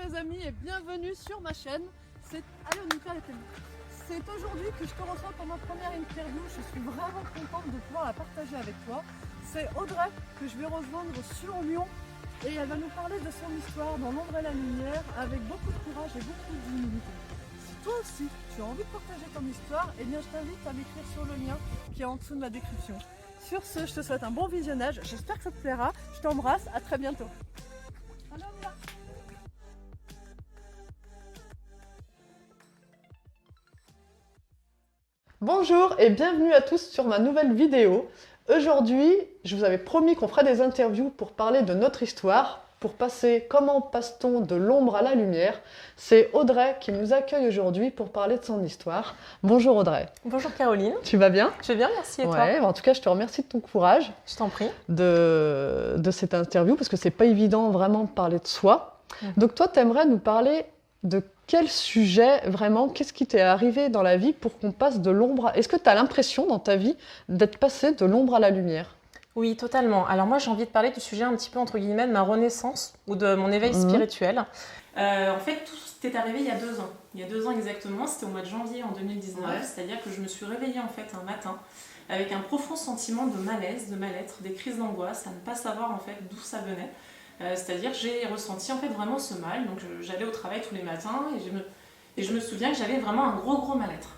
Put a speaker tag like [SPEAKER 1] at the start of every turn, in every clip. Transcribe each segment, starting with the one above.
[SPEAKER 1] chers amis et bienvenue sur ma chaîne. C'est C'est aujourd'hui que je te reçois pour ma première interview. Je suis vraiment contente de pouvoir la partager avec toi. C'est Audrey que je vais rejoindre sur Lyon et elle va nous parler de son histoire dans l'ombre et la lumière avec beaucoup de courage et beaucoup d'humilité. Si toi aussi tu as envie de partager ton histoire, eh bien je t'invite à m'écrire sur le lien qui est en dessous de ma description. Sur ce, je te souhaite un bon visionnage, j'espère que ça te plaira. Je t'embrasse, à très bientôt. Allez, on y va. Bonjour et bienvenue à tous sur ma nouvelle vidéo. Aujourd'hui, je vous avais promis qu'on ferait des interviews pour parler de notre histoire, pour passer comment passe-t-on de l'ombre à la lumière. C'est Audrey qui nous accueille aujourd'hui pour parler de son histoire. Bonjour Audrey.
[SPEAKER 2] Bonjour Caroline.
[SPEAKER 1] Tu vas bien?
[SPEAKER 2] Je vais bien, merci. Et toi?
[SPEAKER 1] Ouais, en tout cas, je te remercie de ton courage.
[SPEAKER 2] Je t'en prie.
[SPEAKER 1] De cette interview, parce que c'est pas évident vraiment de parler de soi. Donc toi, tu aimerais nous parler de quel sujet vraiment, qu'est-ce qui t'est arrivé dans la vie pour qu'on passe de l'ombre à... Est-ce que tu as l'impression dans ta vie d'être passé de l'ombre à la lumière?
[SPEAKER 2] Oui, totalement. Alors moi, j'ai envie de parler du sujet un petit peu, entre guillemets, de ma renaissance ou de mon éveil spirituel. En fait, tout est arrivé il y a 2 ans. Il y a 2 ans exactement, c'était au mois de janvier en 2019. Ouais. C'est-à-dire que je me suis réveillée en fait un matin avec un profond sentiment de malaise, de mal-être, des crises d'angoisse, à ne pas savoir en fait d'où ça venait. C'est-à-dire que j'ai ressenti en fait vraiment ce mal. Donc j'allais au travail tous les matins et je me souviens que j'avais vraiment un gros mal-être.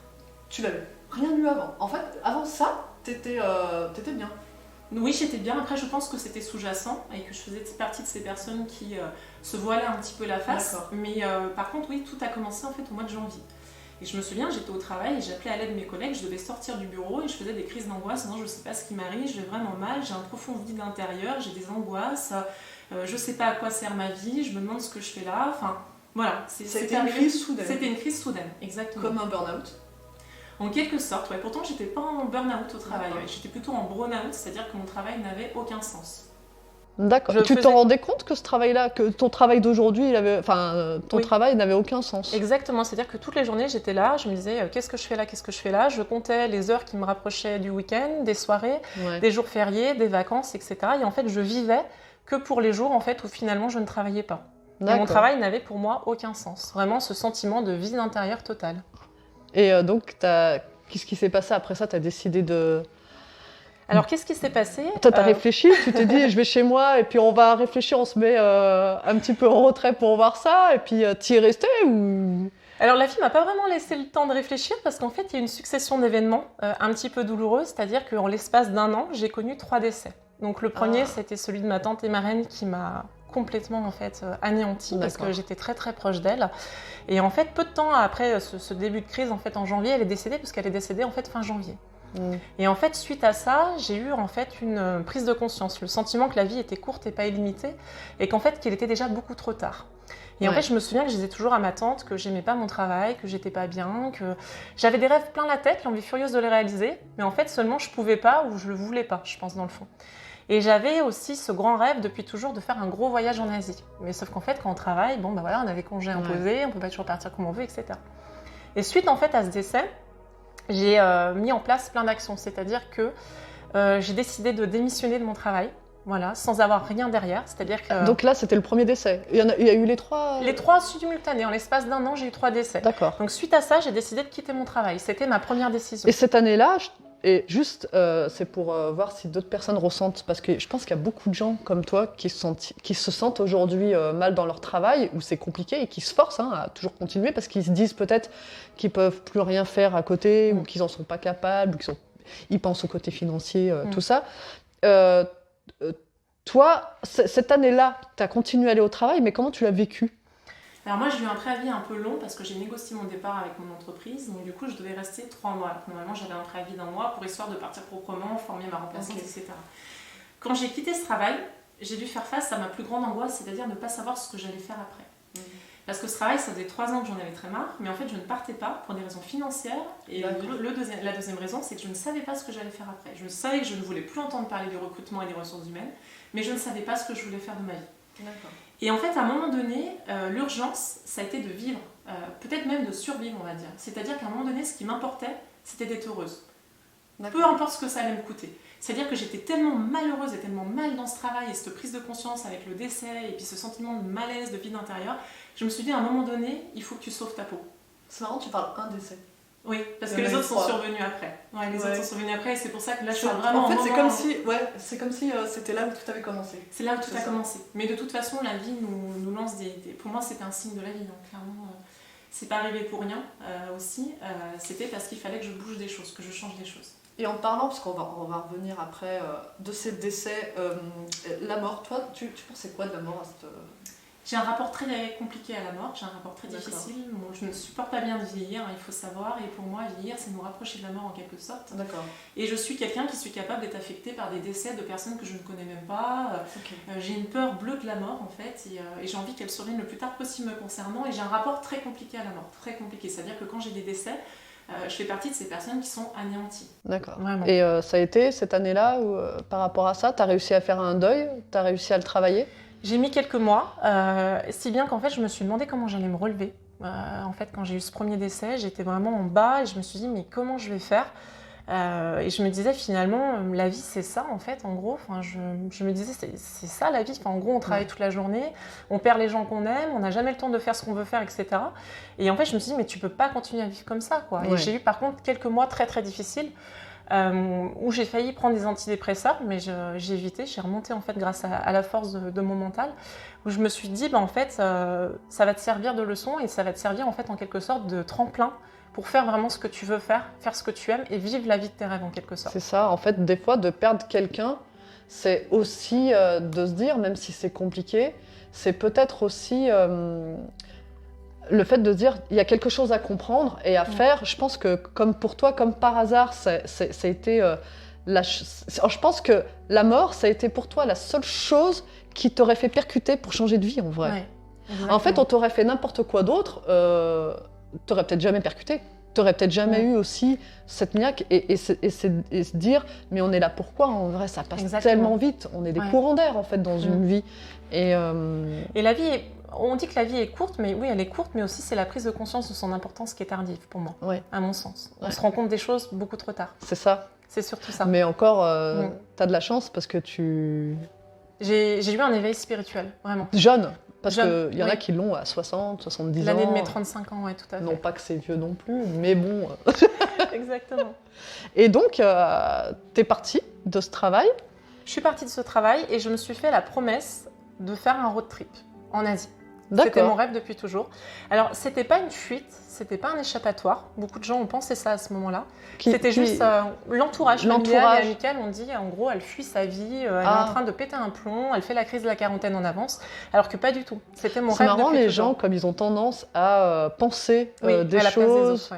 [SPEAKER 1] Tu l'avais rien eu avant. En fait, avant ça, t'étais bien.
[SPEAKER 2] Oui, j'étais bien. Après, je pense que c'était sous-jacent et que je faisais partie de ces personnes qui se voilaient un petit peu la face. Mais par contre, oui, tout a commencé en fait au mois de janvier. Et je me souviens, j'étais au travail et j'appelais à l'aide mes collègues. Je devais sortir du bureau et je faisais des crises d'angoisse. Non, je ne sais pas ce qui m'arrive, je vais vraiment mal, j'ai un profond vide intérieur, j'ai des angoisses, je ne sais pas à quoi sert ma vie, je me demande ce que je fais là. Enfin, voilà.
[SPEAKER 1] C'était une crise soudaine.
[SPEAKER 2] C'était une crise soudaine, exactement.
[SPEAKER 1] Comme un burn-out.
[SPEAKER 2] En quelque sorte, ouais. Pourtant, j'étais pas en burn-out au travail. Ouais. J'étais plutôt en burn-out, c'est-à-dire que mon travail n'avait aucun sens.
[SPEAKER 1] D'accord. Tu t'en rendais compte que ce travail-là, que ton travail d'aujourd'hui, ton travail n'avait aucun sens?
[SPEAKER 2] Exactement. C'est-à-dire que toutes les journées, j'étais là, je me disais qu'est-ce que je fais là, qu'est-ce que je fais là. Je comptais les heures qui me rapprochaient du week-end, des soirées, des jours fériés, des vacances, etc. Et en fait, je vivais que pour les jours en fait où finalement je ne travaillais pas. Et mon travail n'avait pour moi aucun sens. Vraiment, ce sentiment de vide intérieur total.
[SPEAKER 1] Et donc, qu'est-ce qui s'est passé après ça? Tu as décidé de...
[SPEAKER 2] Alors, qu'est-ce qui s'est passé?
[SPEAKER 1] Toi, tu as réfléchi, tu t'es dit, je vais chez moi, et puis on va réfléchir, on se met un petit peu en retrait pour voir ça, et puis tu y es resté ou...
[SPEAKER 2] Alors, la vie m'a pas vraiment laissé le temps de réfléchir, parce qu'en fait, il y a une succession d'événements un petit peu douloureux, c'est-à-dire qu'en l'espace d'1 an, j'ai connu 3 décès. Donc, le premier, c'était celui de ma tante et marraine qui m'a complètement en fait anéantie parce que j'étais très proche d'elle. Et en fait, peu de temps après ce début de crise, en fait, en janvier, elle est décédée parce qu'elle est décédée en fait fin janvier. Et en fait, suite à ça, j'ai eu en fait une prise de conscience, le sentiment que la vie était courte et pas illimitée, et qu'en fait, qu'il était déjà beaucoup trop tard. Et en fait, je me souviens que je disais toujours à ma tante que j'aimais pas mon travail, que j'étais pas bien, que j'avais des rêves plein la tête, l'envie furieuse de les réaliser, mais en fait, seulement je pouvais pas ou je le voulais pas, je pense dans le fond. Et j'avais aussi ce grand rêve depuis toujours de faire un gros voyage en Asie. Mais sauf qu'en fait, quand on travaille, bon, bah voilà, on a des congés imposés, on peut pas toujours partir comme on veut, etc. Et suite en fait à ce décès, j'ai mis en place plein d'actions. C'est-à-dire que j'ai décidé de démissionner de mon travail, voilà, sans avoir rien derrière. C'est-à-dire que...
[SPEAKER 1] Donc là, c'était le premier décès. Il y a eu les 3...
[SPEAKER 2] Les 3 simultanés. En l'espace d'1 an, j'ai eu 3 décès.
[SPEAKER 1] D'accord.
[SPEAKER 2] Donc suite à ça, j'ai décidé de quitter mon travail. C'était ma première décision.
[SPEAKER 1] Et cette année-là, et juste, c'est pour voir si d'autres personnes ressentent, parce que je pense qu'il y a beaucoup de gens comme toi qui se sentent aujourd'hui mal dans leur travail, où c'est compliqué, et qui se forcent à toujours continuer, parce qu'ils se disent peut-être qu'ils ne peuvent plus rien faire à côté, ou qu'ils n'en sont pas capables, ou ils pensent au côté financier, tout ça. Toi, cette année-là, tu as continué à aller au travail, mais comment tu l'as vécu?
[SPEAKER 2] Alors moi, j'ai eu un préavis un peu long parce que j'ai négocié mon départ avec mon entreprise. Donc du coup, je devais rester 3 mois. Normalement, j'avais un préavis d'1 mois pour histoire de partir proprement, former ma remplaçante, etc. Quand j'ai quitté ce travail, j'ai dû faire face à ma plus grande angoisse, c'est-à-dire ne pas savoir ce que j'allais faire après. Parce que ce travail, ça faisait 3 ans que j'en avais très marre, mais en fait, je ne partais pas pour des raisons financières. Et la deuxième raison, c'est que je ne savais pas ce que j'allais faire après. Je savais que je ne voulais plus entendre parler du recrutement et des ressources humaines, mais je ne savais pas ce que je voulais faire de ma vie. Et en fait, à un moment donné, l'urgence, ça a été de vivre, peut-être même de survivre, on va dire. C'est-à-dire qu'à un moment donné, ce qui m'importait, c'était d'être heureuse. Peu importe ce que ça allait me coûter. C'est-à-dire que j'étais tellement malheureuse et tellement mal dans ce travail et cette prise de conscience avec le décès et puis ce sentiment de malaise, de vide intérieur, je me suis dit à un moment donné, il faut que tu sauves ta peau.
[SPEAKER 1] C'est marrant, tu parles un décès.
[SPEAKER 2] Oui, parce que les autres sont survenus après. Ouais, les autres sont survenus après et c'est pour ça que là je parle vraiment.
[SPEAKER 1] En fait, c'est comme si c'était là où tout avait commencé.
[SPEAKER 2] C'est là où tout a commencé. Mais de toute façon, la vie nous lance des. Pour moi, c'était un signe de la vie, hein, clairement. C'est pas arrivé pour rien aussi. C'était parce qu'il fallait que je bouge des choses, que je change des choses.
[SPEAKER 1] Et en parlant, parce qu'on va revenir après de ces décès, la mort, toi, tu pensais quoi de la mort à cette...
[SPEAKER 2] J'ai un rapport très compliqué à la mort, j'ai un rapport très difficile. Bon, je ne supporte pas bien de vieillir, il faut savoir, et pour moi, vieillir, c'est nous rapprocher de la mort en quelque sorte.
[SPEAKER 1] D'accord.
[SPEAKER 2] Et je suis quelqu'un qui suis capable d'être affectée par des décès de personnes que je ne connais même pas. J'ai une peur bleue de la mort, en fait, et j'ai envie qu'elle survienne le plus tard possible me concernant. Et j'ai un rapport très compliqué à la mort, très compliqué. C'est-à-dire que quand j'ai des décès, je fais partie de ces personnes qui sont anéanties.
[SPEAKER 1] D'accord.
[SPEAKER 2] Vraiment.
[SPEAKER 1] Et ça a été cette année-là, où, par rapport à ça, tu as réussi à faire un deuil, tu as réussi à le travailler?
[SPEAKER 2] J'ai mis quelques mois, si bien qu'en fait je me suis demandé comment j'allais me relever. En fait, quand j'ai eu ce premier décès, j'étais vraiment en bas et je me suis dit mais comment je vais faire? Et je me disais finalement la vie c'est ça en fait en gros. Enfin, je me disais c'est ça la vie. Enfin, en gros on travaille toute la journée, on perd les gens qu'on aime, on n'a jamais le temps de faire ce qu'on veut faire, etc. Et en fait je me suis dit mais tu peux pas continuer à vivre comme ça quoi. Et j'ai eu par contre quelques mois très très difficiles. Où j'ai failli prendre des antidépresseurs, mais j'ai évité, j'ai remonté en fait grâce à la force de mon mental, où je me suis dit, en fait, ça va te servir de leçon et ça va te servir en fait en quelque sorte de tremplin pour faire vraiment ce que tu veux faire ce que tu aimes et vivre la vie de tes rêves en quelque sorte.
[SPEAKER 1] C'est ça, en fait, des fois, de perdre quelqu'un, c'est aussi de se dire, même si c'est compliqué, c'est peut-être aussi... le fait de se dire il y a quelque chose à comprendre et à faire, je pense que comme pour toi, comme par hasard, ça a été je pense que la mort, ça a été pour toi la seule chose qui t'aurait fait percuter pour changer de vie en vrai. Ouais, en fait, on t'aurait fait n'importe quoi d'autre, t'aurais peut-être jamais percuté. T'aurais peut-être jamais eu aussi cette niaque et se dire mais on est là pourquoi en vrai ça passe tellement vite, on est des courants d'air en fait dans une vie et
[SPEAKER 2] la vie est... On dit que la vie est courte, mais oui, elle est courte, mais aussi c'est la prise de conscience de son importance qui est tardive pour moi, à mon sens. On se rend compte des choses beaucoup trop tard.
[SPEAKER 1] C'est ça.
[SPEAKER 2] C'est surtout ça.
[SPEAKER 1] Mais encore, t'as de la chance parce que
[SPEAKER 2] J'ai eu un éveil spirituel, vraiment.
[SPEAKER 1] Jeune, parce qu'il y en a qui l'ont à 60, 70 ans.
[SPEAKER 2] L'année de mes 35 ans, tout à fait.
[SPEAKER 1] Non pas que c'est vieux non plus, mais bon.
[SPEAKER 2] Exactement.
[SPEAKER 1] Et donc, t'es partie de ce travail?
[SPEAKER 2] Je suis partie de ce travail et je me suis fait la promesse de faire un road trip en Asie.
[SPEAKER 1] D'accord.
[SPEAKER 2] C'était mon rêve depuis toujours. Alors, c'était pas une fuite, c'était pas un échappatoire. Beaucoup de gens ont pensé ça à ce moment-là. C'était juste l'entourage familial et amical. On dit, en gros, elle fuit sa vie, elle est en train de péter un plomb, elle fait la crise de la quarantaine en avance, alors que pas du tout. C'était mon rêve depuis toujours. C'est marrant,
[SPEAKER 1] les gens, comme ils ont tendance à penser des choses.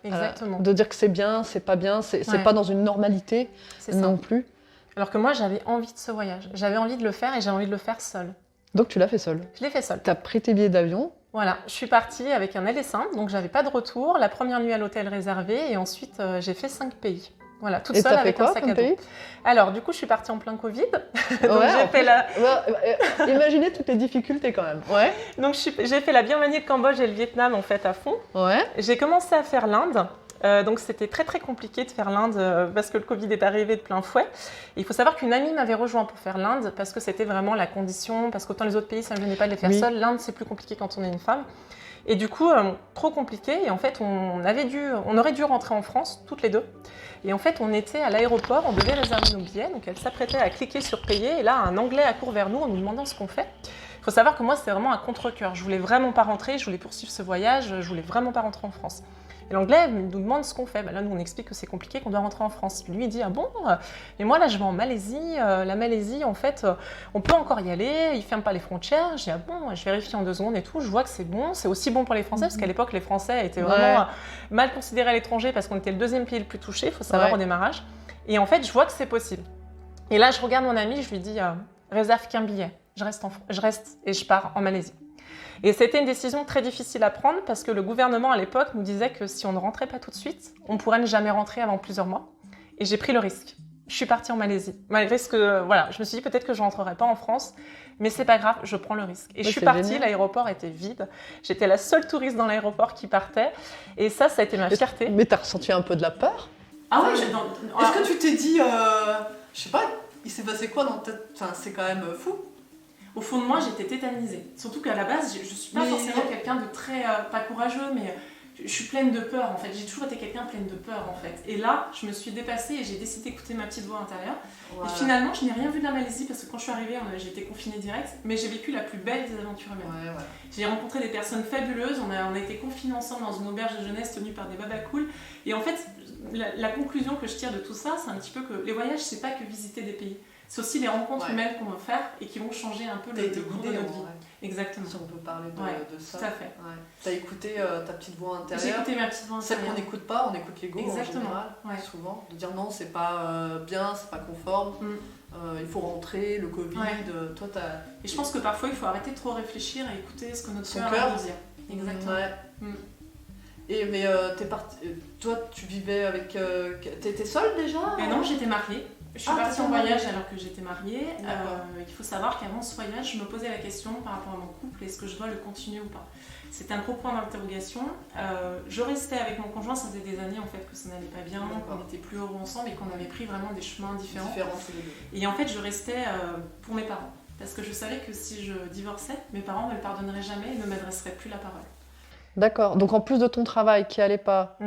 [SPEAKER 1] Exactement. De dire que c'est bien, c'est pas bien, c'est pas dans une normalité non plus.
[SPEAKER 2] Alors que moi, j'avais envie de ce voyage. J'avais envie de le faire et j'avais envie de le faire seule.
[SPEAKER 1] Donc tu l'as fait seule? Je
[SPEAKER 2] l'ai fait seule.
[SPEAKER 1] Tu as pris tes billets d'avion?
[SPEAKER 2] Voilà, je suis partie avec un aller simple, donc j'avais pas de retour. La première nuit à l'hôtel réservé et ensuite j'ai fait 5 pays. Voilà, toute seule avec un sac à dos. Alors du coup, je suis partie en plein Covid. Donc j'ai fait
[SPEAKER 1] imaginez toutes les difficultés quand même. Ouais.
[SPEAKER 2] Donc j'ai fait la Birmanie, le Cambodge et le Vietnam en fait à fond.
[SPEAKER 1] Ouais.
[SPEAKER 2] J'ai commencé à faire l'Inde. Donc c'était très très compliqué de faire l'Inde parce que le Covid est arrivé de plein fouet. Et il faut savoir qu'une amie m'avait rejoint pour faire l'Inde parce que c'était vraiment la condition, parce qu'autant les autres pays ça ne me gênait pas de les faire seule, l'Inde c'est plus compliqué quand on est une femme. Et du coup, trop compliqué. Et en fait, on aurait dû rentrer en France, toutes les deux. Et en fait, on était à l'aéroport, on devait réserver nos billets. Donc elle s'apprêtait à cliquer sur payer. Et là, un Anglais accourt vers nous en nous demandant ce qu'on fait. Il faut savoir que moi, c'était vraiment un contre-cœur. Je voulais vraiment pas rentrer, je voulais poursuivre ce voyage, je voulais vraiment pas rentrer en France. Et l'anglais nous demande ce qu'on fait. Là, nous, on explique que c'est compliqué, qu'on doit rentrer en France. Lui, il dit « Ah bon ? Mais moi, là, je vais en Malaisie. La Malaisie, en fait, on peut encore y aller. Ils ne ferment pas les frontières. » Je dis « Ah bon ?» Je vérifie en 2 secondes et tout. Je vois que c'est bon. C'est aussi bon pour les Français, parce qu'à l'époque, les Français étaient vraiment mal considérés à l'étranger parce qu'on était le 2e pays le plus touché, il faut savoir, au démarrage. Et en fait, je vois que c'est possible. Et là, je regarde mon ami, je lui dis « Réserve qu'un billet. Je reste et je pars en Malaisie. » Et c'était une décision très difficile à prendre parce que le gouvernement à l'époque nous disait que si on ne rentrait pas tout de suite, on pourrait ne jamais rentrer avant plusieurs mois. Et j'ai pris le risque. Je suis partie en Malaisie. Malgré ce que, je me suis dit peut-être que je ne rentrerai pas en France, mais c'est pas grave, je prends le risque. Et je suis partie, l'aéroport était vide. J'étais la seule touriste dans l'aéroport qui partait. Et ça a été ma fierté.
[SPEAKER 1] Mais t'as ressenti un peu de la peur?
[SPEAKER 2] Ah oui,
[SPEAKER 1] Est-ce que tu t'es dit... je sais pas, il s'est passé quoi dans ta tête? Enfin, c'est quand même fou.
[SPEAKER 2] Au fond de moi, j'étais tétanisée. Surtout qu'à la base, je suis pas forcément quelqu'un de très, pas courageux, mais je suis pleine de peur en fait. J'ai toujours été quelqu'un pleine de peur en fait. Et là, je me suis dépassée et j'ai décidé d'écouter ma petite voix intérieure. Voilà. Et finalement, je n'ai rien vu de la Malaisie parce que quand je suis arrivée, j'ai été confinée direct, mais j'ai vécu la plus belle des aventures humaines. Ouais. J'ai rencontré des personnes fabuleuses, on a été confinés ensemble dans une auberge de jeunesse tenue par des babas cool. Et en fait, la conclusion que je tire de tout ça, c'est un petit peu que les voyages, c'est pas que visiter des pays. C'est aussi les rencontres humaines qu'on va faire et qui vont changer un peu le cours de notre vie. Exactement.
[SPEAKER 1] Si on peut parler de ça.
[SPEAKER 2] Tout à fait.
[SPEAKER 1] Ouais. T'as écouté ta petite voix intérieure.
[SPEAKER 2] J'ai écouté ma petite voix intérieure.
[SPEAKER 1] Celle qu'on n'écoute pas, on écoute l'ego en général, souvent. De dire non, c'est pas bien, c'est pas conforme, il faut rentrer, le Covid, toi t'as...
[SPEAKER 2] Et je pense que parfois il faut arrêter de trop réfléchir et écouter ce que notre cœur a à nous dire. Exactement.
[SPEAKER 1] Et mais t'es parti, toi tu vivais avec... T'étais seule déjà?
[SPEAKER 2] Et non, j'étais mariée. Je suis partie en voyage alors que j'étais mariée. Il faut savoir qu'avant ce voyage, je me posais la question par rapport à mon couple, est-ce que je dois le continuer ou pas? C'était un gros point d'interrogation. Je restais avec mon conjoint, ça faisait des années en fait que ça n'allait pas bien, qu'on n'était plus heureux ensemble et qu'on avait pris vraiment des chemins différents. Et en fait, je restais pour mes parents. Parce que je savais que si je divorçais, mes parents ne me le pardonneraient jamais et ne m'adresseraient plus la parole.
[SPEAKER 1] D'accord. Donc en plus de ton travail qui allait pas,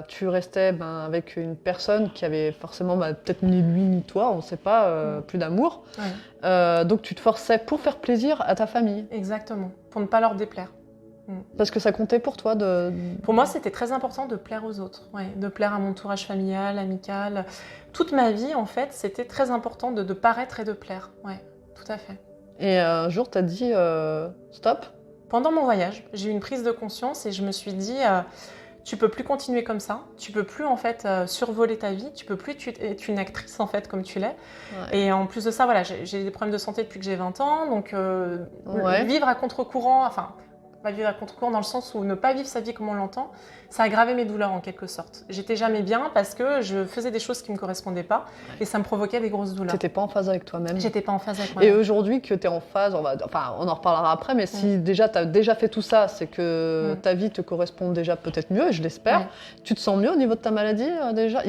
[SPEAKER 1] tu restais avec une personne qui avait forcément peut-être ni lui ni toi, on ne sait pas, plus d'amour. Ouais. Donc tu te forçais pour faire plaisir à ta famille.
[SPEAKER 2] Exactement. Pour ne pas leur déplaire.
[SPEAKER 1] Parce que ça comptait pour toi
[SPEAKER 2] Pour moi, c'était très important de plaire aux autres, de plaire à mon entourage familial, amical. Toute ma vie, en fait, c'était très important de paraître et de plaire. Ouais, tout à fait.
[SPEAKER 1] Et un jour, tu as dit stop.
[SPEAKER 2] Pendant mon voyage, j'ai eu une prise de conscience et je me suis dit tu peux plus continuer comme ça, tu peux plus en fait survoler ta vie, tu peux plus être une actrice en fait comme tu l'es. Ouais. Et en plus de ça, voilà, j'ai des problèmes de santé depuis que j'ai 20 ans, donc vivre à contre-courant, enfin pas vivre à contre-courant dans le sens où ne pas vivre sa vie comme on l'entend, ça a aggravé mes douleurs en quelque sorte. J'étais jamais bien parce que je faisais des choses qui me correspondaient pas et ça me provoquait des grosses douleurs.
[SPEAKER 1] T'étais pas en phase avec toi-même.
[SPEAKER 2] J'étais pas en phase avec moi-même.
[SPEAKER 1] Et aujourd'hui que t'es en phase, on en reparlera après, mais si déjà t'as déjà fait tout ça, c'est que ta vie te correspond déjà peut-être mieux, je l'espère. Tu te sens mieux au niveau de ta maladie déjà?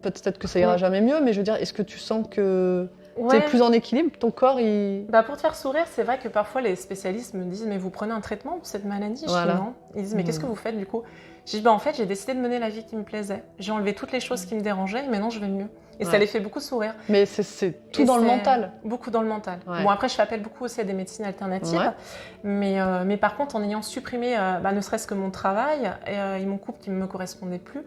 [SPEAKER 1] Peut-être que ça ira jamais mieux, mais je veux dire, est-ce que tu sens que t'es plus en équilibre, ton corps il...
[SPEAKER 2] Pour te faire sourire, c'est vrai que parfois les spécialistes me disent mais vous prenez un traitement pour cette maladie?
[SPEAKER 1] Voilà.
[SPEAKER 2] Je dis non. Ils disent mais qu'est-ce que vous faites du coup? Je dis en fait j'ai décidé de mener la vie qui me plaisait. J'ai enlevé toutes les choses qui me dérangeaient et maintenant je vais mieux. Et ça les fait beaucoup sourire.
[SPEAKER 1] Mais c'est tout dans le mental.
[SPEAKER 2] Beaucoup dans le mental. Ouais. Bon après je fais appel beaucoup aussi à des médecines alternatives. Ouais. Mais par contre en ayant supprimé ne serait-ce que mon travail et mon couple qui ne me correspondait plus,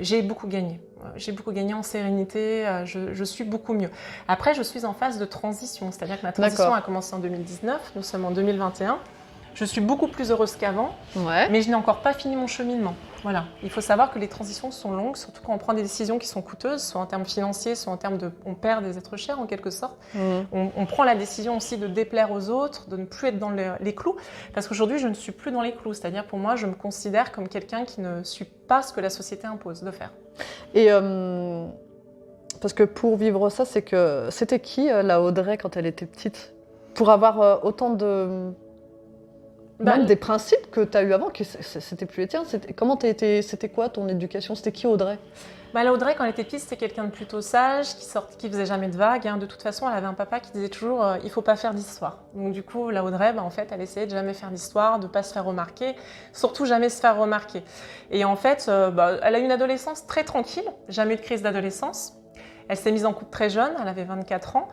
[SPEAKER 2] j'ai beaucoup gagné. J'ai beaucoup gagné en sérénité, je suis beaucoup mieux. Après, je suis en phase de transition, c'est-à-dire que ma transition a commencé en 2019, nous sommes en 2021. Je suis beaucoup plus heureuse qu'avant, mais je n'ai encore pas fini mon cheminement. Voilà. Il faut savoir que les transitions sont longues, surtout quand on prend des décisions qui sont coûteuses, soit en termes financiers, soit en termes de... On perd des êtres chers en quelque sorte. On prend la décision aussi de déplaire aux autres, de ne plus être dans les clous, parce qu'aujourd'hui, je ne suis plus dans les clous. C'est-à-dire pour moi, je me considère comme quelqu'un qui ne suit pas ce que la société impose de faire. Et
[SPEAKER 1] parce que pour vivre ça, c'est que c'était qui la Audrey quand elle était petite? Pour avoir autant de... Même des principes que tu as eu avant, que c'était plus les tiens. C'était quoi ton éducation? C'était qui Audrey?
[SPEAKER 2] La Audrey, quand elle était petite, c'était quelqu'un de plutôt sage, qui faisait jamais de vagues. De toute façon, elle avait un papa qui disait toujours il faut pas faire d'histoire. Donc du coup, la Audrey, en fait, elle essayait de jamais faire d'histoire, de pas se faire remarquer, surtout jamais se faire remarquer. Et en fait, elle a eu une adolescence très tranquille, jamais eu de crise d'adolescence. Elle s'est mise en couple très jeune, elle avait 24 ans.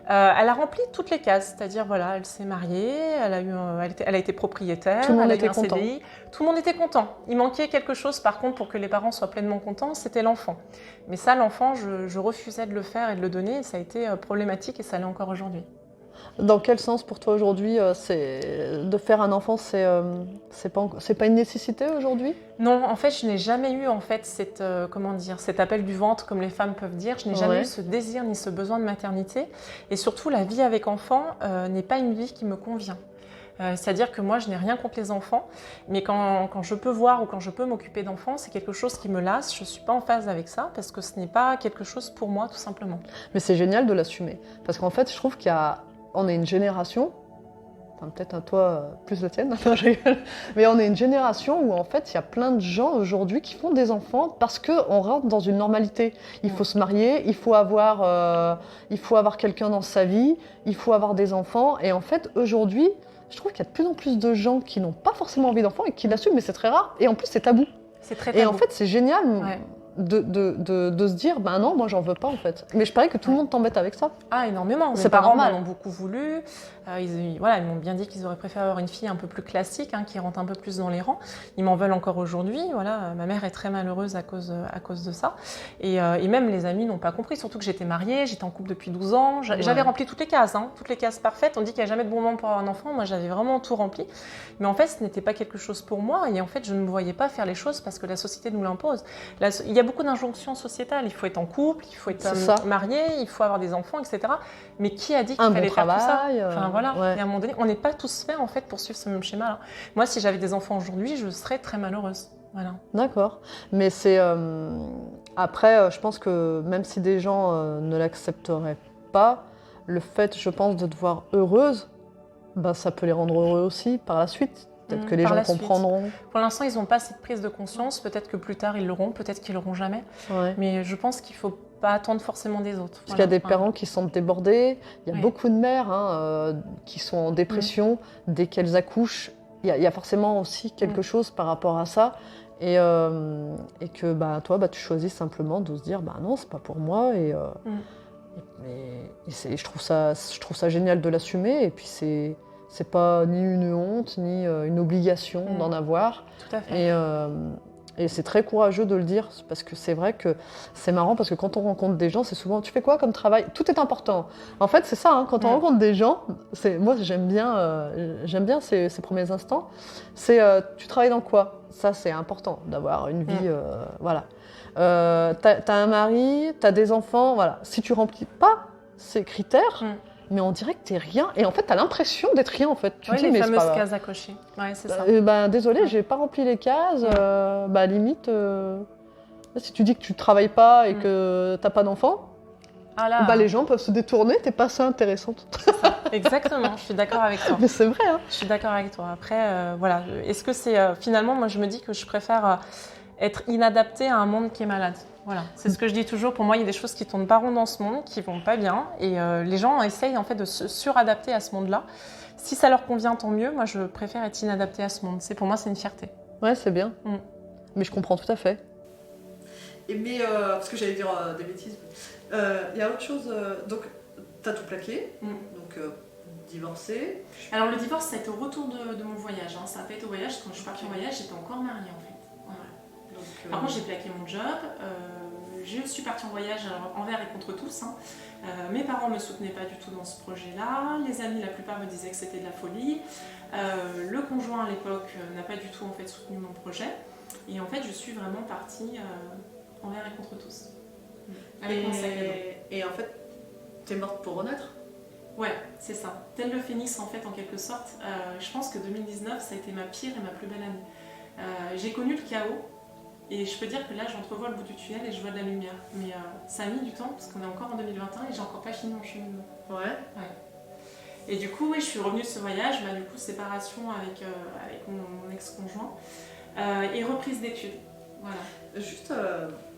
[SPEAKER 2] Elle a rempli toutes les cases, c'est-à-dire elle s'est mariée, elle a été propriétaire,
[SPEAKER 1] tout le monde
[SPEAKER 2] elle a
[SPEAKER 1] était
[SPEAKER 2] eu un
[SPEAKER 1] content.
[SPEAKER 2] CDI. Tout le monde était content. Il manquait quelque chose par contre pour que les parents soient pleinement contents, c'était l'enfant. Mais ça, l'enfant, je refusais de le faire et de le donner et ça a été problématique et ça l'est encore aujourd'hui.
[SPEAKER 1] Dans quel sens pour toi aujourd'hui, de faire un enfant, c'est pas une nécessité aujourd'hui?
[SPEAKER 2] Non, en fait, je n'ai jamais eu cet appel du ventre comme les femmes peuvent dire. Je n'ai jamais eu ce désir ni ce besoin de maternité. Et surtout, la vie avec enfant n'est pas une vie qui me convient. C'est-à-dire que moi, je n'ai rien contre les enfants, mais quand je peux voir ou quand je peux m'occuper d'enfants, c'est quelque chose qui me lasse. Je ne suis pas en phase avec ça parce que ce n'est pas quelque chose pour moi, tout simplement.
[SPEAKER 1] Mais c'est génial de l'assumer. Parce qu'en fait, je trouve qu'on est une génération
[SPEAKER 3] enfin peut-être à toi plus la tienne, non, je rigole. Mais on est une génération où en fait il y a plein de gens aujourd'hui qui font des enfants parce qu'on rentre dans une normalité. Il faut se marier, il faut avoir quelqu'un dans sa vie, il faut avoir des enfants. Et en fait aujourd'hui, je trouve qu'il y a de plus en plus de gens qui n'ont pas forcément envie d'enfants et qui l'assument, mais c'est très rare. Et en plus c'est tabou.
[SPEAKER 2] C'est très tabou.
[SPEAKER 3] Et en fait c'est génial.
[SPEAKER 2] Ouais.
[SPEAKER 3] De se dire, ben non, moi j'en veux pas en fait. Mais je parie que tout le monde t'embête avec ça.
[SPEAKER 2] Ah, énormément.
[SPEAKER 3] C'est
[SPEAKER 2] Mes
[SPEAKER 3] pas
[SPEAKER 2] parents
[SPEAKER 3] normal.
[SPEAKER 2] m'en ont beaucoup voulu. Ils m'ont bien dit qu'ils auraient préféré avoir une fille un peu plus classique, qui rentre un peu plus dans les rangs. Ils m'en veulent encore aujourd'hui. Voilà, ma mère est très malheureuse à cause de ça. Et même les amis n'ont pas compris, surtout que j'étais mariée, j'étais en couple depuis 12 ans. J'avais rempli toutes les cases, toutes les cases parfaites. On dit qu'il n'y a jamais de bon moment pour avoir un enfant. Moi, j'avais vraiment tout rempli. Mais en fait, ce n'était pas quelque chose pour moi. Et en fait, je ne me voyais pas faire les choses parce que la société nous l'impose. Il y a beaucoup d'injonctions sociétales. Il faut être en couple, il faut être marié, il faut avoir des enfants, etc. Mais qui a dit qu'il fallait faire tout ça ? Enfin, voilà. Ouais. Et à un moment donné, on n'est pas tous faits en fait pour suivre ce même schéma-là. Moi, si j'avais des enfants aujourd'hui, je serais très malheureuse. Voilà.
[SPEAKER 3] D'accord. Mais c'est après, je pense que même si des gens ne l'accepteraient pas, le fait, je pense, de te voir heureuse, ben, ça peut les rendre heureux aussi par la suite. Peut-être que les gens comprendront.
[SPEAKER 2] Pour l'instant, ils n'ont pas cette prise de conscience. Peut-être que plus tard, ils l'auront. Peut-être qu'ils l'auront jamais. Ouais. Mais je pense qu'il ne faut pas attendre forcément des autres.
[SPEAKER 3] Parce qu'il y a des parents qui sont débordés. Il y a beaucoup de mères qui sont en dépression dès qu'elles accouchent. Il y a forcément aussi quelque chose par rapport à ça. Et que toi, tu choisis simplement de se dire non, c'est pas pour moi. Et je trouve ça génial de l'assumer. Et puis c'est pas ni une honte, ni une obligation d'en avoir.
[SPEAKER 2] Tout à fait.
[SPEAKER 3] Et c'est très courageux de le dire, parce que c'est vrai que c'est marrant, parce que quand on rencontre des gens, c'est souvent « tu fais quoi comme travail ?» Tout est important. En fait, c'est ça, quand on rencontre des gens, moi j'aime bien ces premiers instants, c'est « tu travailles dans quoi ?» Ça, c'est important, d'avoir une vie, voilà. T'as un mari, t'as des enfants, voilà. Si tu remplis pas ces critères, mais on dirait que t'es rien. Et en fait, t'as l'impression d'être rien, en fait.
[SPEAKER 2] Tu dis, les fameuses cases à cocher. Ouais, c'est ça.
[SPEAKER 3] Désolée, j'ai pas rempli les cases. Limite, si tu dis que tu travailles pas et que t'as pas d'enfant, les gens peuvent se détourner, t'es pas assez intéressante.
[SPEAKER 2] Exactement, je suis d'accord avec toi.
[SPEAKER 3] Mais c'est vrai.
[SPEAKER 2] Je suis d'accord avec toi. Après, voilà. Est-ce que c'est... finalement, moi, je me dis que je préfère être inadaptée à un monde qui est malade. Voilà, c'est ce que je dis toujours. Pour moi, il y a des choses qui tournent pas rond dans ce monde, qui vont pas bien, et les gens essayent en fait de se suradapter à ce monde-là. Si ça leur convient, tant mieux. Moi, je préfère être inadaptée à ce monde. Pour moi, c'est une fierté.
[SPEAKER 3] Ouais, c'est bien. Mais je comprends tout à fait.
[SPEAKER 1] Mais parce que j'allais dire des bêtises. Il y a autre chose. Donc, t'as tout plaqué. Donc, divorcé.
[SPEAKER 2] Alors, le divorce, ça a été au retour de mon voyage. Ça n'a pas été au voyage. Quand je suis partie en voyage, j'étais encore mariée en fait. Par contre, j'ai plaqué mon job, je suis partie en voyage envers et contre tous. Mes parents ne me soutenaient pas du tout dans ce projet-là, les amis, la plupart me disaient que c'était de la folie. Le conjoint à l'époque n'a pas du tout en fait, soutenu mon projet. Et en fait, je suis vraiment partie envers et contre tous. Avec mon sac à dos.
[SPEAKER 1] Et en fait, t'es morte pour renaître ?
[SPEAKER 2] Ouais, c'est ça. Tel le phénix en fait, en quelque sorte. Je pense que 2019, ça a été ma pire et ma plus belle année. J'ai connu le chaos. Et je peux dire que là, j'entrevois le bout du tunnel et je vois de la lumière. Mais ça a mis du temps, parce qu'on est encore en 2021 et j'ai encore pas fini mon cheminement.
[SPEAKER 1] Ouais.
[SPEAKER 2] Et du coup, je suis revenue de ce voyage, du coup, séparation avec mon ex-conjoint et reprise d'études. Voilà.
[SPEAKER 1] Juste,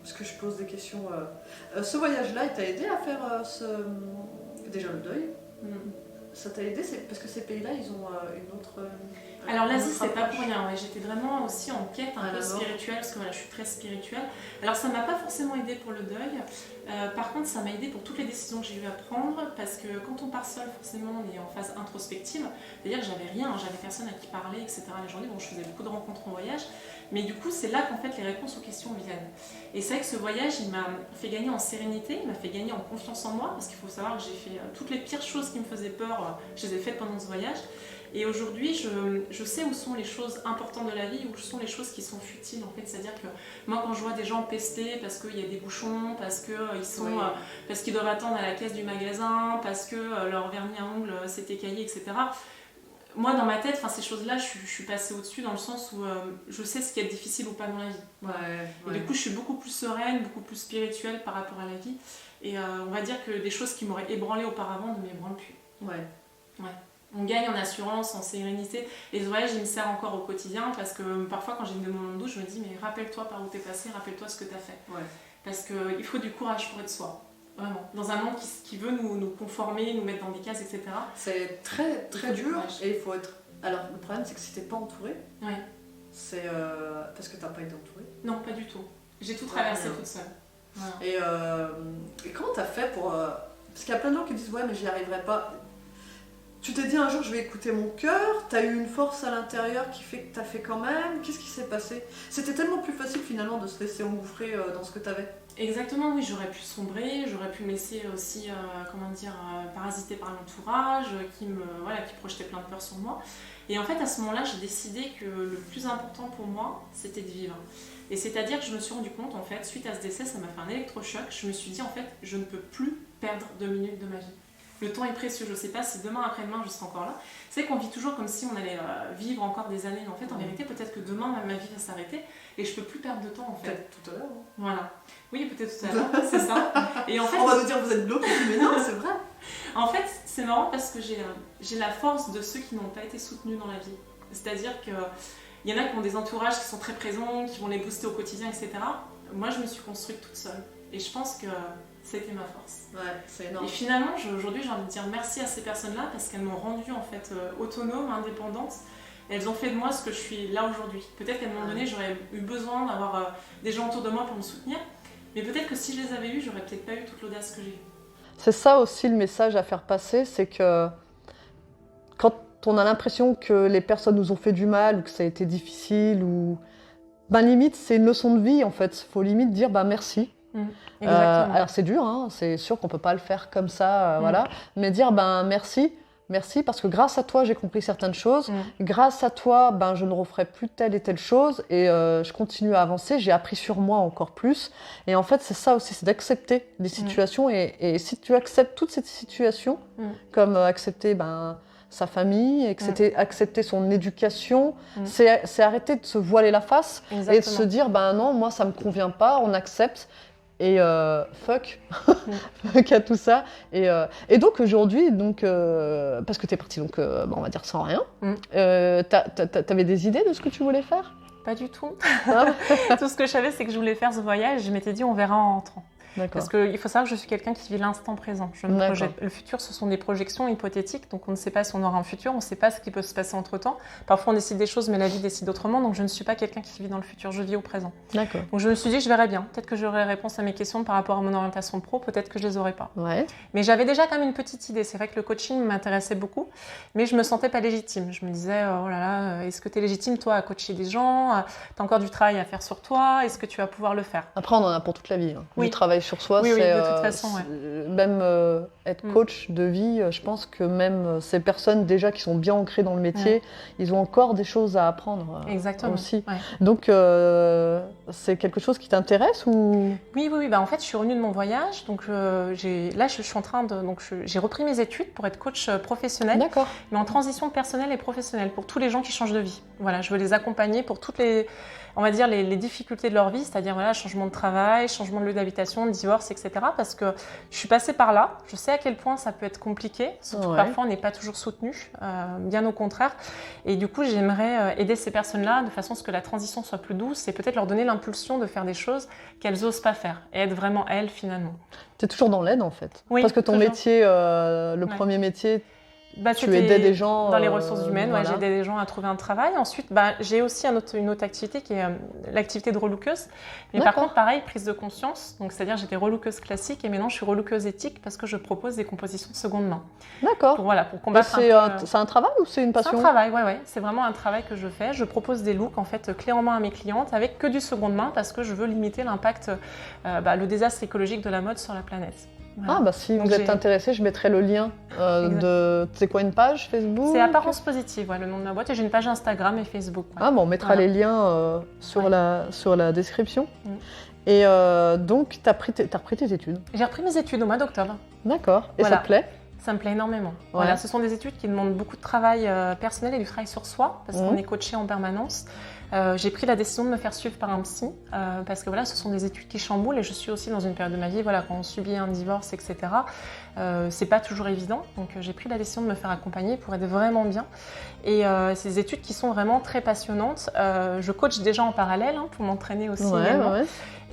[SPEAKER 1] parce que je pose des questions. Ce voyage-là, il t'a aidé à faire déjà le deuil. Ça t'a aidé, parce que ces pays-là, ils ont une autre...
[SPEAKER 2] Alors l'Asie, c'est pas pour rien. J'étais vraiment aussi en quête un peu spirituelle, parce que je suis très spirituelle. Alors ça m'a pas forcément aidé pour le deuil. Par contre, ça m'a aidé pour toutes les décisions que j'ai eu à prendre, parce que quand on part seul, forcément, on est en phase introspective. C'est-à-dire que j'avais rien, j'avais personne à qui parler, etc. la journée. Bon, je faisais beaucoup de rencontres en voyage. Mais du coup, c'est là qu'en fait les réponses aux questions viennent. Et c'est vrai que ce voyage, il m'a fait gagner en sérénité, il m'a fait gagner en confiance en moi, parce qu'il faut savoir que j'ai fait toutes les pires choses qui me faisaient peur, je les ai faites pendant ce voyage. Et aujourd'hui, je sais où sont les choses importantes de la vie, où sont les choses qui sont futiles en fait. C'est-à-dire que moi, quand je vois des gens pester parce qu'il y a des bouchons, parce qu'ils doivent attendre à la caisse du magasin, parce que leur vernis à ongles s'est écaillé, etc. Moi, dans ma tête, ces choses-là, je suis passée au-dessus dans le sens où je sais ce qui est difficile ou pas dans la vie. Voilà. Et du coup, je suis beaucoup plus sereine, beaucoup plus spirituelle par rapport à la vie. Et on va dire que des choses qui m'auraient ébranlée auparavant ne m'ébranlent plus. On gagne en assurance, en sérénité. Les voyages, ils me servent encore au quotidien parce que parfois, quand j'ai des moments de doute, je me dis, mais rappelle-toi par où t'es passé, rappelle-toi ce que t'as fait.
[SPEAKER 1] Ouais.
[SPEAKER 2] Parce qu'il faut du courage pour être soi. Vraiment. Dans un monde qui veut nous conformer, nous mettre dans des cases, etc.
[SPEAKER 1] C'est très très
[SPEAKER 2] Il faut du
[SPEAKER 1] dur
[SPEAKER 2] courage.
[SPEAKER 1] et il faut être. Alors le problème c'est que si t'es pas entouré,
[SPEAKER 2] Ouais.
[SPEAKER 1] c'est parce que t'as pas été entouré.
[SPEAKER 2] Non, pas du tout. J'ai tout traversé toute seule. Voilà.
[SPEAKER 1] Et comment t'as fait pour. Parce qu'il y a plein de gens qui disent ouais mais j'y arriverai pas. Tu t'es dit un jour je vais écouter mon cœur, t'as eu une force à l'intérieur qui fait que t'as fait quand même. Qu'est-ce qui s'est passé? C'était tellement plus facile finalement de se laisser engouffrer dans ce que t'avais.
[SPEAKER 2] Exactement, oui, j'aurais pu sombrer, j'aurais pu me laisser aussi, parasiter par l'entourage, qui projetait plein de peur sur moi. Et en fait, à ce moment-là, j'ai décidé que le plus important pour moi, c'était de vivre. Et c'est-à-dire que je me suis rendu compte, en fait, suite à ce décès, ça m'a fait un électrochoc. Je me suis dit, en fait, je ne peux plus perdre 2 minutes de ma vie. Le temps est précieux, je ne sais pas si demain après-demain je serai encore là. C'est qu'on vit toujours comme si on allait vivre encore des années, mais en fait, en vérité, peut-être que demain, ma vie va s'arrêter et je ne peux plus perdre de temps, en fait.
[SPEAKER 1] Peut-être tout à l'heure. Hein.
[SPEAKER 2] Voilà. Oui, peut-être tout à l'heure, c'est ça. Et en fait,
[SPEAKER 1] on va nous dire vous êtes bloqué, mais non, c'est vrai.
[SPEAKER 2] En fait, c'est marrant parce que j'ai la force de ceux qui n'ont pas été soutenus dans la vie. C'est-à-dire qu'il y en a qui ont des entourages qui sont très présents, qui vont les booster au quotidien, etc. Moi, je me suis construite toute seule. Et je pense que c'était ma force.
[SPEAKER 1] Ouais, c'est énorme.
[SPEAKER 2] Et finalement, aujourd'hui, j'ai envie de dire merci à ces personnes-là parce qu'elles m'ont rendue en fait autonome, indépendante. Et elles ont fait de moi ce que je suis là aujourd'hui. Peut-être qu'à un moment donné, j'aurais eu besoin d'avoir des gens autour de moi pour me soutenir. Mais peut-être que si je les avais eus, j'aurais peut-être pas eu toute l'audace que j'ai eue.
[SPEAKER 3] C'est ça aussi le message à faire passer, c'est que quand on a l'impression que les personnes nous ont fait du mal ou que ça a été difficile, ou limite c'est une leçon de vie en fait. Il faut limite dire merci.
[SPEAKER 2] Exactement.
[SPEAKER 3] Alors c'est dur, hein, c'est sûr qu'on peut pas le faire comme ça, voilà. Mais dire merci. Merci parce que grâce à toi j'ai compris certaines choses, grâce à toi je ne referai plus telle et telle chose et je continue à avancer, j'ai appris sur moi encore plus et en fait c'est ça aussi, c'est d'accepter les situations et si tu acceptes toutes ces situations comme accepter sa famille, accepter son éducation, c'est arrêter de se voiler la face. Exactement. Et de se dire non moi ça me convient pas, on accepte. Et fuck à tout ça. Et donc aujourd'hui, parce que tu es partie, on va dire sans rien, t'avais des idées de ce que tu voulais faire?
[SPEAKER 2] Pas du tout. Tout ce que je savais, c'est que je voulais faire ce voyage. Je m'étais dit, on verra en rentrant. Parce qu'il faut savoir que je suis quelqu'un qui vit l'instant présent. Je me projette. Le futur, ce sont des projections hypothétiques, donc on ne sait pas si on aura un futur, on ne sait pas ce qui peut se passer entre-temps. Parfois, on décide des choses, mais la vie décide autrement, donc je ne suis pas quelqu'un qui vit dans le futur, je vis au présent. Donc je me suis dit, je verrai bien. Peut-être que j'aurai réponse à mes questions par rapport à mon orientation pro, peut-être que je ne les aurai pas. Mais j'avais déjà quand même une petite idée. C'est vrai que le coaching m'intéressait beaucoup, mais je ne me sentais pas légitime. Je me disais, oh là là, est-ce que tu es légitime, toi, à coacher des gens? Tu as encore du travail à faire sur toi, est-ce que tu vas pouvoir le faire?
[SPEAKER 3] Après, on en a pour toute la vie. Du travail sur soi,
[SPEAKER 2] oui,
[SPEAKER 3] c'est...
[SPEAKER 2] de toute façon,
[SPEAKER 3] même être coach de vie, je pense que même ces personnes déjà qui sont bien ancrées dans le métier, ils ont encore des choses à apprendre.
[SPEAKER 2] Exactement.
[SPEAKER 3] Aussi. Donc c'est quelque chose qui t'intéresse ou...
[SPEAKER 2] Oui. En fait, je suis revenue de mon voyage, donc j'ai repris mes études pour être coach professionnel, mais en transition personnelle et professionnelle pour tous les gens qui changent de vie. Voilà, je veux les accompagner pour toutes les difficultés de leur vie, c'est-à-dire changement de travail, changement de lieu d'habitation, divorce, etc. Parce que je suis passée par là, je sais à quel point ça peut être compliqué, surtout que parfois on n'est pas toujours soutenu, bien au contraire. Et du coup, j'aimerais aider ces personnes-là de façon à ce que la transition soit plus douce et peut-être leur donner l'impulsion de faire des choses qu'elles n'osent pas faire et être vraiment elles finalement.
[SPEAKER 3] Tu es toujours dans l'aide en fait.
[SPEAKER 2] Oui,
[SPEAKER 3] parce que ton
[SPEAKER 2] toujours.
[SPEAKER 3] Métier, premier métier, tu aidais des gens
[SPEAKER 2] dans les ressources humaines, j'aidais des gens à trouver un travail. Ensuite, j'ai aussi une autre activité qui est l'activité de relookeuse. Mais par contre, pareil, prise de conscience. Donc, c'est-à-dire, j'étais relookeuse classique et maintenant, je suis relookeuse éthique parce que je propose des compositions de seconde main.
[SPEAKER 3] D'accord.
[SPEAKER 2] Pour combattre
[SPEAKER 3] c'est un travail ou c'est une passion?
[SPEAKER 2] C'est un travail, ouais. C'est vraiment un travail que je fais. Je propose des looks, en fait, clés en main à mes clientes avec que du seconde main parce que je veux limiter l'impact, le désastre écologique de la mode sur la planète.
[SPEAKER 3] Voilà. Si vous êtes intéressé, je mettrai le lien de... C'est quoi, une page Facebook?
[SPEAKER 2] C'est Apparence Positive, le nom de ma boîte. Et j'ai une page Instagram et Facebook.
[SPEAKER 3] On mettra les liens sur la description. Et donc, tu as repris tes études?
[SPEAKER 2] J'ai repris mes études au mois d'octobre.
[SPEAKER 3] D'accord. Et ça te plaît?
[SPEAKER 2] Ça me plaît énormément. Ce sont des études qui demandent beaucoup de travail personnel et du travail sur soi, parce qu'on est coaché en permanence. J'ai pris la décision de me faire suivre par un psy parce que voilà, ce sont des études qui chamboulent et je suis aussi dans une période de ma vie, voilà, quand on subit un divorce, etc. C'est pas toujours évident, donc j'ai pris la décision de me faire accompagner pour être vraiment bien. Et ces études qui sont vraiment très passionnantes. Je coach déjà en parallèle pour m'entraîner aussi également.
[SPEAKER 3] Ouais.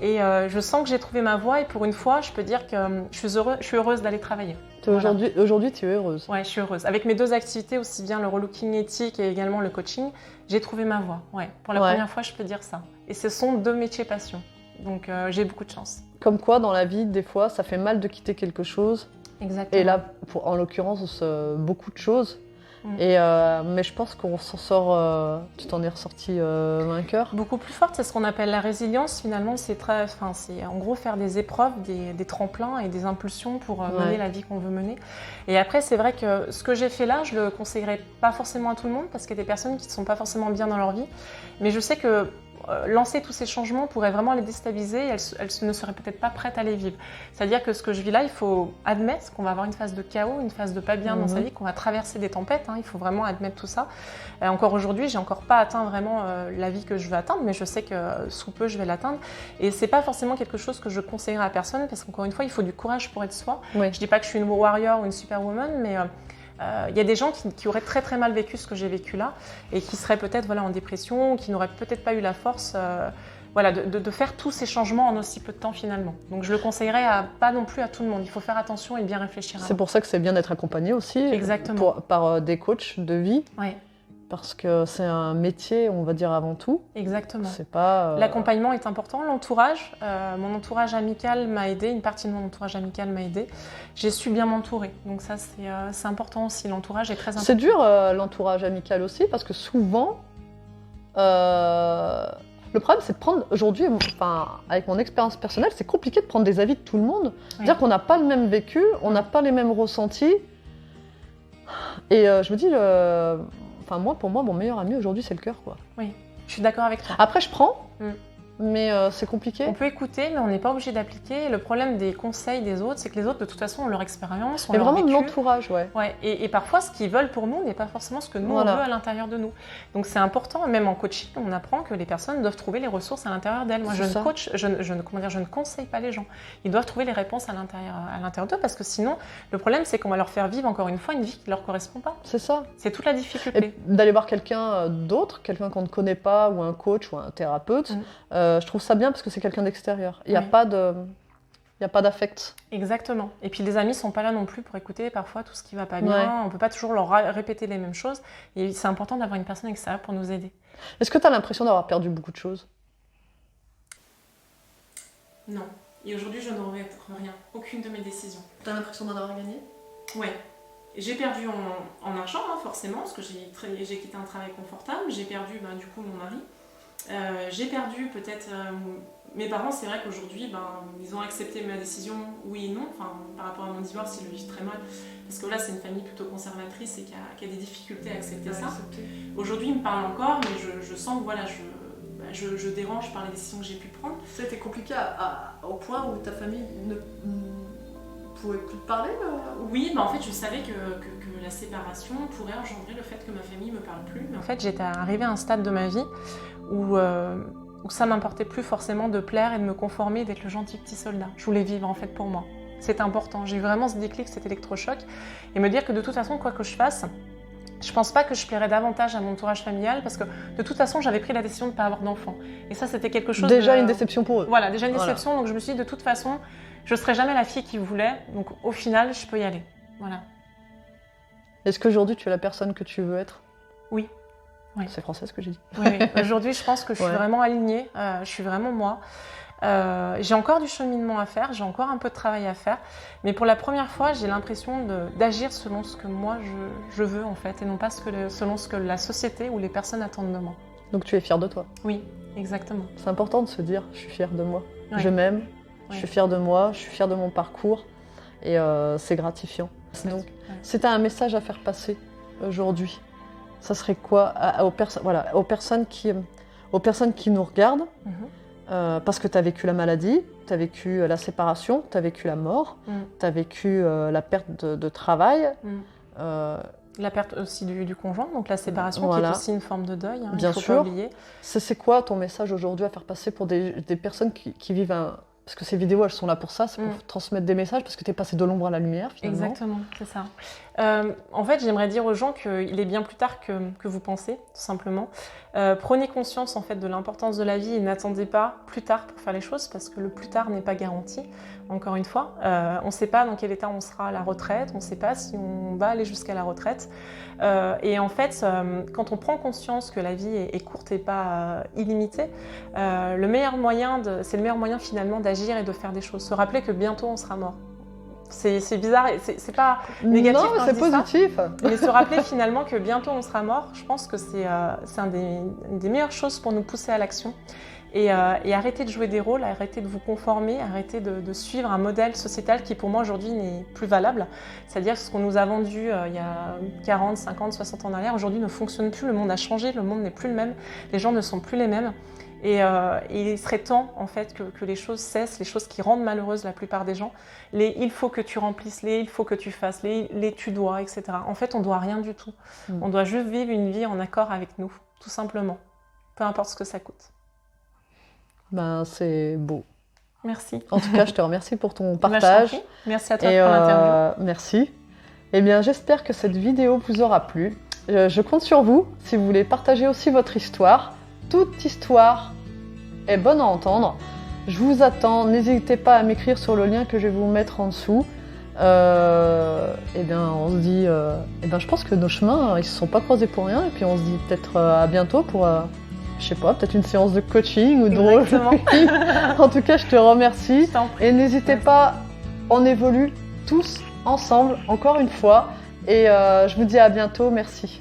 [SPEAKER 2] Et je sens que j'ai trouvé ma voie et pour une fois, je peux dire que je suis heureuse d'aller travailler.
[SPEAKER 3] Aujourd'hui, tu es heureuse.
[SPEAKER 2] Ouais, je suis heureuse. Avec mes 2 activités, aussi bien le relooking éthique et également le coaching, j'ai trouvé ma voie. Ouais, pour la première fois, je peux dire ça. Et ce sont 2 métiers passion. Donc j'ai beaucoup de chance.
[SPEAKER 3] Comme quoi, dans la vie, des fois, ça fait mal de quitter quelque chose.
[SPEAKER 2] Exactement.
[SPEAKER 3] Et là, en l'occurrence, beaucoup de choses. Mais je pense qu'on s'en sort. Tu t'en es ressorti vainqueur.
[SPEAKER 2] Beaucoup plus forte, c'est ce qu'on appelle la résilience. Finalement, c'est en gros faire des épreuves, des tremplins et des impulsions pour mener la vie qu'on veut mener. Et après, c'est vrai que ce que j'ai fait là, je le conseillerais pas forcément à tout le monde parce qu'il y a des personnes qui ne sont pas forcément bien dans leur vie. Mais je sais que lancer tous ces changements pourrait vraiment les déstabiliser et elles ne seraient peut-être pas prêtes à les vivre. C'est-à-dire que ce que je vis là, il faut admettre qu'on va avoir une phase de chaos, une phase de pas bien dans sa vie, qu'on va traverser des tempêtes, il faut vraiment admettre tout ça. Encore aujourd'hui, j'ai encore pas atteint vraiment la vie que je veux atteindre, mais je sais que sous peu, je vais l'atteindre. Et c'est pas forcément quelque chose que je conseillerais à personne parce qu'encore une fois, il faut du courage pour être soi.
[SPEAKER 3] Oui.
[SPEAKER 2] Je dis pas que je suis une warrior ou une superwoman, mais il y a des gens qui auraient très très mal vécu ce que j'ai vécu là et qui seraient peut-être en dépression, qui n'auraient peut-être pas eu la force de faire tous ces changements en aussi peu de temps finalement. Donc je le conseillerais pas non plus à tout le monde. Il faut faire attention et bien réfléchir.
[SPEAKER 3] C'est pour ça que c'est bien d'être accompagné aussi.
[SPEAKER 2] Exactement.
[SPEAKER 3] Par des coachs de vie.
[SPEAKER 2] Ouais.
[SPEAKER 3] Parce que c'est un métier, on va dire, avant tout.
[SPEAKER 2] Exactement.
[SPEAKER 3] C'est pas...
[SPEAKER 2] L'accompagnement est important, l'entourage. Mon entourage amical m'a aidée, une partie de mon entourage amical m'a aidée. J'ai su bien m'entourer. Donc ça, c'est important aussi. L'entourage est très important.
[SPEAKER 3] C'est dur, l'entourage amical aussi, parce que souvent... le problème, c'est de prendre... Aujourd'hui, avec mon expérience personnelle, c'est compliqué de prendre des avis de tout le monde. C'est-à-dire qu'on n'a pas le même vécu, on n'a pas les mêmes ressentis. Et je me dis... pour moi, mon meilleur ami aujourd'hui, c'est le cœur, quoi.
[SPEAKER 2] Oui, je suis d'accord avec toi.
[SPEAKER 3] Après, je prends, mais c'est compliqué.
[SPEAKER 2] On peut écouter, mais on n'est pas obligé d'appliquer. Le problème des conseils des autres, c'est que les autres, de toute façon, ont leur expérience, ont
[SPEAKER 3] Mais
[SPEAKER 2] leur
[SPEAKER 3] vraiment
[SPEAKER 2] vécu.
[SPEAKER 3] de l'entourage, ouais.
[SPEAKER 2] Et parfois, ce qu'ils veulent pour nous n'est pas forcément ce que nous, on veut à l'intérieur de nous. Donc, c'est important. Même en coaching, on apprend que les personnes doivent trouver les ressources à l'intérieur d'elles. Moi, je ne conseille pas les gens. Ils doivent trouver les réponses à l'intérieur d'eux, parce que sinon, le problème, c'est qu'on va leur faire vivre, encore une fois, une vie qui ne leur correspond pas.
[SPEAKER 3] C'est ça.
[SPEAKER 2] C'est toute la difficulté.
[SPEAKER 3] Et d'aller voir quelqu'un d'autre, quelqu'un qu'on ne connaît pas, ou un coach, ou un thérapeute, je trouve ça bien, parce que c'est quelqu'un d'extérieur. Il n'y a pas d'affect.
[SPEAKER 2] Exactement. Et puis les amis ne sont pas là non plus pour écouter parfois tout ce qui ne va pas bien. On ne peut pas toujours leur répéter les mêmes choses. Et c'est important d'avoir une personne extérieure pour nous aider.
[SPEAKER 3] Est-ce que tu as l'impression d'avoir perdu beaucoup de choses ?
[SPEAKER 2] Non. Et aujourd'hui, je ne regrette rien. Aucune de mes décisions.
[SPEAKER 1] Tu as l'impression d'en avoir gagné ?
[SPEAKER 2] Ouais. J'ai perdu en argent, forcément, parce que j'ai quitté un travail confortable. J'ai perdu du coup mon mari. J'ai perdu peut-être mes parents. C'est vrai qu'aujourd'hui ils ont accepté ma décision, oui et non, par rapport à mon divorce, ils le vivent très mal parce que là c'est une famille plutôt conservatrice et qui a des difficultés à accepter ça. Aujourd'hui ils me parlent encore, mais je sens que je dérange par les décisions que j'ai pu prendre.
[SPEAKER 1] C'était compliqué au point où ta famille ne pouvait plus te parler
[SPEAKER 2] Oui, en fait je savais que la séparation pourrait engendrer le fait que ma famille ne me parle plus. Mais en fait j'étais arrivée à un stade de ma vie où ça m'importait plus forcément de plaire et de me conformer, d'être le gentil petit soldat. Je voulais vivre en fait pour moi. C'était important. J'ai eu vraiment ce déclic, cet électrochoc, et me dire que de toute façon, quoi que je fasse, je pense pas que je plairais davantage à mon entourage familial parce que de toute façon, j'avais pris la décision de ne pas avoir d'enfant. Et ça, c'était quelque chose
[SPEAKER 3] une déception pour eux.
[SPEAKER 2] Voilà, déjà une déception. Donc je me suis dit, de toute façon, je serai jamais la fille qu'ils voulaient. Donc au final, je peux y aller. Voilà.
[SPEAKER 3] Est-ce qu'aujourd'hui, tu es la personne que tu veux être ?
[SPEAKER 2] Oui. Oui.
[SPEAKER 3] C'est français ce que j'ai dit.
[SPEAKER 2] Oui. Aujourd'hui, je pense que je suis vraiment alignée. Je suis vraiment moi. J'ai encore du cheminement à faire, j'ai encore un peu de travail à faire, mais pour la première fois, j'ai l'impression d'agir selon ce que moi je veux en fait, et non pas selon ce que la société ou les personnes attendent de moi.
[SPEAKER 3] Donc tu es fière de toi ?
[SPEAKER 2] Oui, exactement.
[SPEAKER 3] C'est important de se dire, je suis fière de moi,
[SPEAKER 2] Ouais.
[SPEAKER 3] je m'aime, je suis fière de moi, je suis fière de mon parcours, et c'est gratifiant. Donc, si tu as un message à faire passer aujourd'hui, ça serait quoi aux personnes qui nous regardent? Parce que tu as vécu la maladie, tu as vécu la séparation, tu as vécu la mort, tu as vécu la perte de travail.
[SPEAKER 2] La perte aussi du conjoint, donc la séparation
[SPEAKER 3] Voilà.
[SPEAKER 2] qui est aussi une forme de deuil, hein,
[SPEAKER 3] Bien
[SPEAKER 2] il faut
[SPEAKER 3] sûr.
[SPEAKER 2] pas oublier.
[SPEAKER 3] C'est quoi ton message aujourd'hui à faire passer pour des personnes qui vivent un... Parce que ces vidéos, elles sont là pour ça, c'est pour transmettre des messages, parce que tu es passé de l'ombre à la lumière, finalement.
[SPEAKER 2] Exactement, c'est ça. En fait, j'aimerais dire aux gens qu'il est bien plus tard que vous pensez, tout simplement. Prenez conscience en fait de l'importance de la vie et n'attendez pas plus tard pour faire les choses, parce que le plus tard n'est pas garanti. Encore une fois, on ne sait pas dans quel état on sera à la retraite, on ne sait pas si on va aller jusqu'à la retraite. Et en fait, quand on prend conscience que la vie est courte et pas illimitée, c'est le meilleur moyen finalement d'agir et de faire des choses. Se rappeler que bientôt on sera mort. C'est bizarre, c'est pas négatif.
[SPEAKER 3] Non,
[SPEAKER 2] quand
[SPEAKER 3] c'est
[SPEAKER 2] je dis ça,
[SPEAKER 3] positif.
[SPEAKER 2] mais se rappeler finalement que bientôt on sera mort, je pense que c'est une des meilleures choses pour nous pousser à l'action. Et arrêter de jouer des rôles, arrêter de vous conformer, arrêter de suivre un modèle sociétal qui pour moi aujourd'hui n'est plus valable. C'est-à-dire que ce qu'on nous a vendu il y a 40, 50, 60 ans en arrière, aujourd'hui ne fonctionne plus, le monde a changé, le monde n'est plus le même, les gens ne sont plus les mêmes. Et il serait temps en fait que les choses cessent, les choses qui rendent malheureuses la plupart des gens. Il faut que tu remplisses, il faut que tu fasses, les tu dois, etc. En fait, on ne doit rien du tout. On doit juste vivre une vie en accord avec nous, tout simplement. Peu importe ce que ça coûte.
[SPEAKER 3] Ben, c'est beau.
[SPEAKER 2] Merci.
[SPEAKER 3] En tout cas, je te remercie pour ton
[SPEAKER 2] Ben, je t'en
[SPEAKER 3] partage.
[SPEAKER 2] prie. Merci à toi pour l'interview.
[SPEAKER 3] Merci. Eh bien, j'espère que cette vidéo vous aura plu. Je compte sur vous si vous voulez partager aussi votre histoire. Toute histoire est bonne à entendre. Je vous attends. N'hésitez pas à m'écrire sur le lien que je vais vous mettre en dessous. Eh bien, on se dit... je pense que nos chemins, ils se sont pas croisés pour rien. Et puis, on se dit peut-être à bientôt pour... je sais pas, peut-être une séance de coaching ou de rôle. En tout cas, je te remercie.
[SPEAKER 2] Je t'en prie.
[SPEAKER 3] Et n'hésitez pas, on évolue tous ensemble, encore une fois. Et je vous dis à bientôt. Merci.